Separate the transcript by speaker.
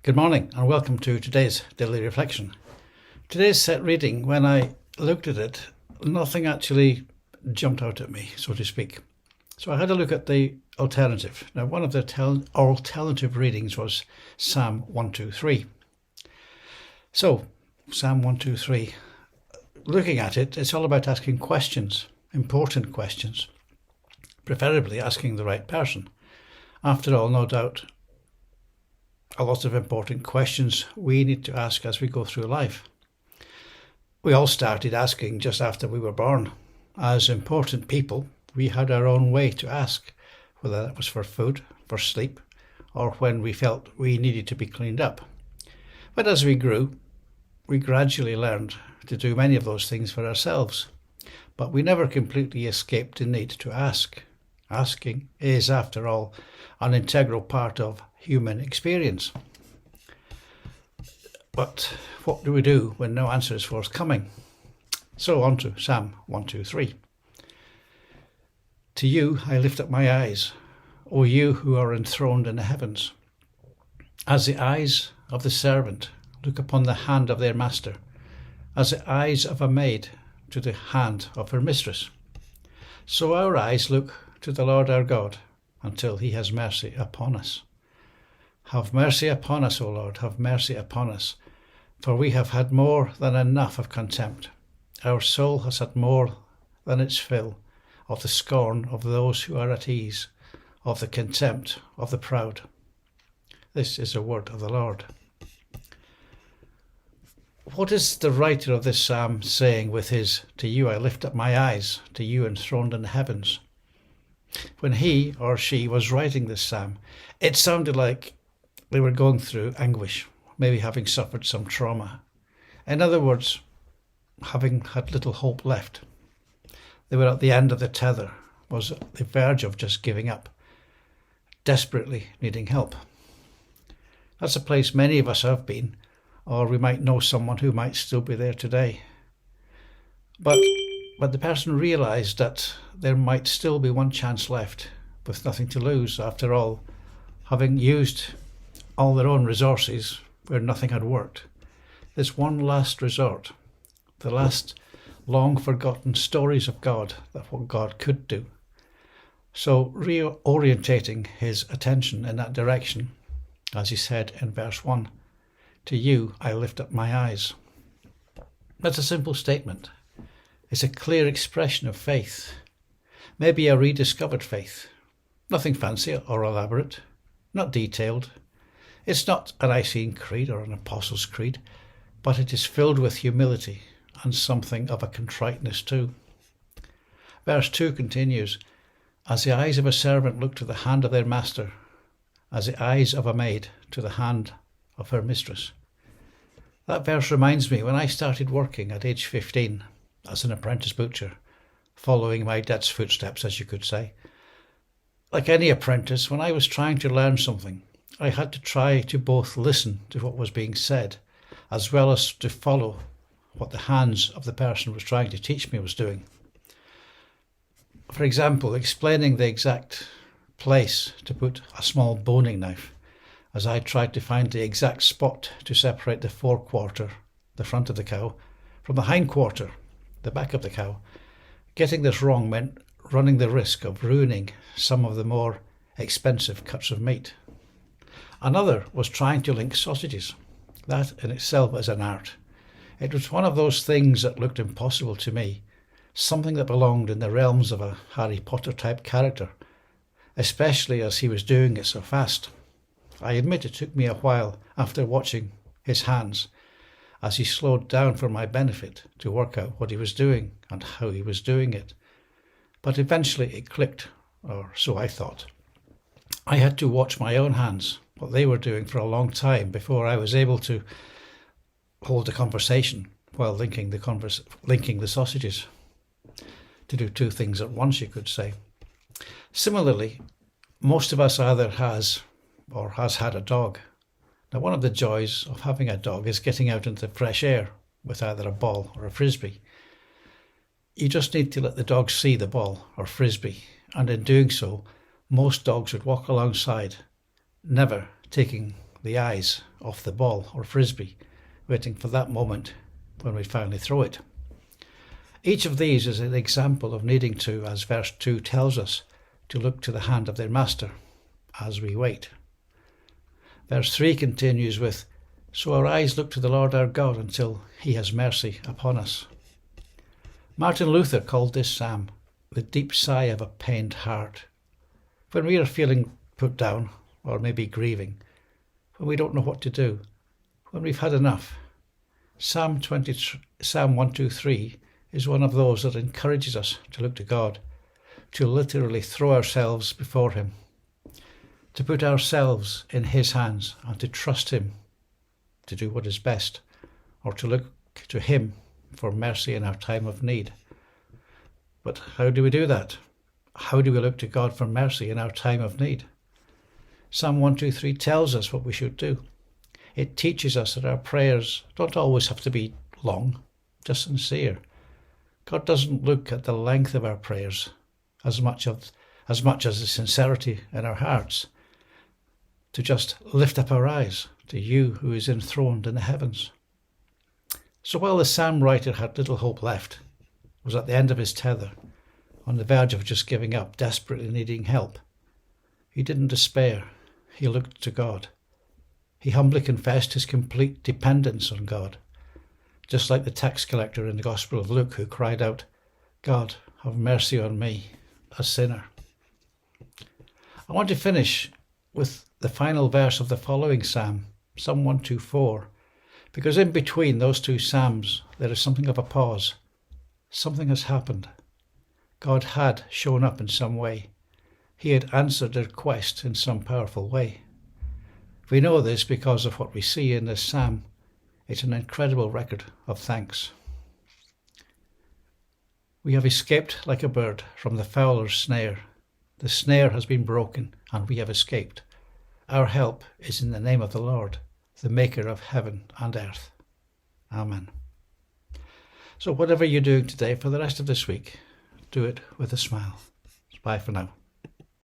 Speaker 1: Good morning and welcome to today's daily reflection. Today's set reading, when I looked at it, nothing actually jumped out at me, so to speak. So I had a look at the alternative. Now, one of the alternative readings was Psalm 123. So, Psalm 123, looking at it, it's all about asking questions, important questions, preferably asking the right person. After all, no doubt, a lot of important questions we need to ask as we go through life. We all started asking just after we were born. As important people, we had our own way to ask, whether that was for food, for sleep, or when we felt we needed to be cleaned up. But as we grew, we gradually learned to do many of those things for ourselves. But we never completely escaped the need to ask. Asking is, after all, an integral part of human experience. But what do we do when no answer is forthcoming? So on to Psalm 123. To you I lift up my eyes, O you who are enthroned in the heavens. As the eyes of the servant look upon the hand of their master, as the eyes of a maid to the hand of her mistress, so our eyes look to the Lord our God until he has mercy upon us. Have mercy upon us, O Lord, have mercy upon us, for we have had more than enough of contempt. Our soul has had more than its fill of the scorn of those who are at ease, of the contempt of the proud. This is the word of the Lord. What is the writer of this psalm saying with his, "To you I lift up my eyes, to you enthroned in the heavens"? When he or she was writing this psalm, it sounded like they were going through anguish, maybe having suffered some trauma. In other words, having had little hope left. They were at the end of the tether, was at the verge of just giving up, desperately needing help. That's a place many of us have been, or we might know someone who might still be there today. But the person realised that there might still be one chance left, with nothing to lose. After all, having used all their own resources where nothing had worked. This one last resort, the last long-forgotten stories of God, that what God could do. So reorientating his attention in that direction, as he said in verse 1, "To you I lift up my eyes." That's a simple statement. It's a clear expression of faith, maybe a rediscovered faith. Nothing fancy or elaborate, not detailed. It's not a Nicene Creed or an Apostles' Creed, but it is filled with humility and something of a contriteness too. Verse 2 continues, "As the eyes of a servant look to the hand of their master, as the eyes of a maid to the hand of her mistress." That verse reminds me when I started working at age 15 as an apprentice butcher, following my dad's footsteps, as you could say. Like any apprentice, when I was trying to learn something, I had to try to both listen to what was being said, as well as to follow what the hands of the person who was trying to teach me was doing. For example, explaining the exact place to put a small boning knife, as I tried to find the exact spot to separate the forequarter, the front of the cow, from the hindquarter, the back of the cow. Getting this wrong meant running the risk of ruining some of the more expensive cuts of meat. Another was trying to link sausages. That in itself is an art. It was one of those things that looked impossible to me, something that belonged in the realms of a Harry Potter type character, especially as he was doing it so fast. I admit it took me a while after watching his hands as he slowed down for my benefit to work out what he was doing and how he was doing it. But eventually it clicked, or so I thought. I had to watch my own hands, what they were doing, for a long time before I was able to hold a conversation while linking the sausages. To do two things at once, you could say. Similarly, most of us either has or has had a dog. Now, one of the joys of having a dog is getting out into the fresh air with either a ball or a frisbee. You just need to let the dog see the ball or frisbee, and in doing so, most dogs would walk alongside, never taking the eyes off the ball or frisbee, waiting for that moment when we finally throw it. Each of these is an example of needing to, as verse 2 tells us, to look to the hand of their master as we wait. Verse 3 continues with, "So our eyes look to the Lord our God until he has mercy upon us." Martin Luther called this psalm the deep sigh of a pained heart. When we are feeling put down, or maybe grieving, when we don't know what to do, when we've had enough, Psalm 123 is one of those that encourages us to look to God, to literally throw ourselves before him, to put ourselves in his hands and to trust him to do what is best, or to look to him for mercy in our time of need. But how do we do that? How do we look to God for mercy in our time of need? Psalm 123 tells us what we should do. It teaches us that our prayers don't always have to be long, just sincere. God doesn't look at the length of our prayers as much as the sincerity in our hearts, to just lift up our eyes to you who is enthroned in the heavens. So while the psalm writer had little hope left, was at the end of his tether, on the verge of just giving up, desperately needing help, he didn't despair. He looked to God. He humbly confessed his complete dependence on God, just like the tax collector in the Gospel of Luke who cried out, "God, have mercy on me, a sinner." I want to finish with the final verse of the following psalm, Psalm 124, because in between those two psalms there is something of a pause. Something has happened. God had shown up in some way. He had answered a request in some powerful way. We know this because of what we see in this psalm. It's an incredible record of thanks. We have escaped like a bird from the fowler's snare. The snare has been broken and we have escaped. Our help is in the name of the Lord, the maker of heaven and earth. Amen. So whatever you're doing today for the rest of this week, do it with a smile. Bye for now.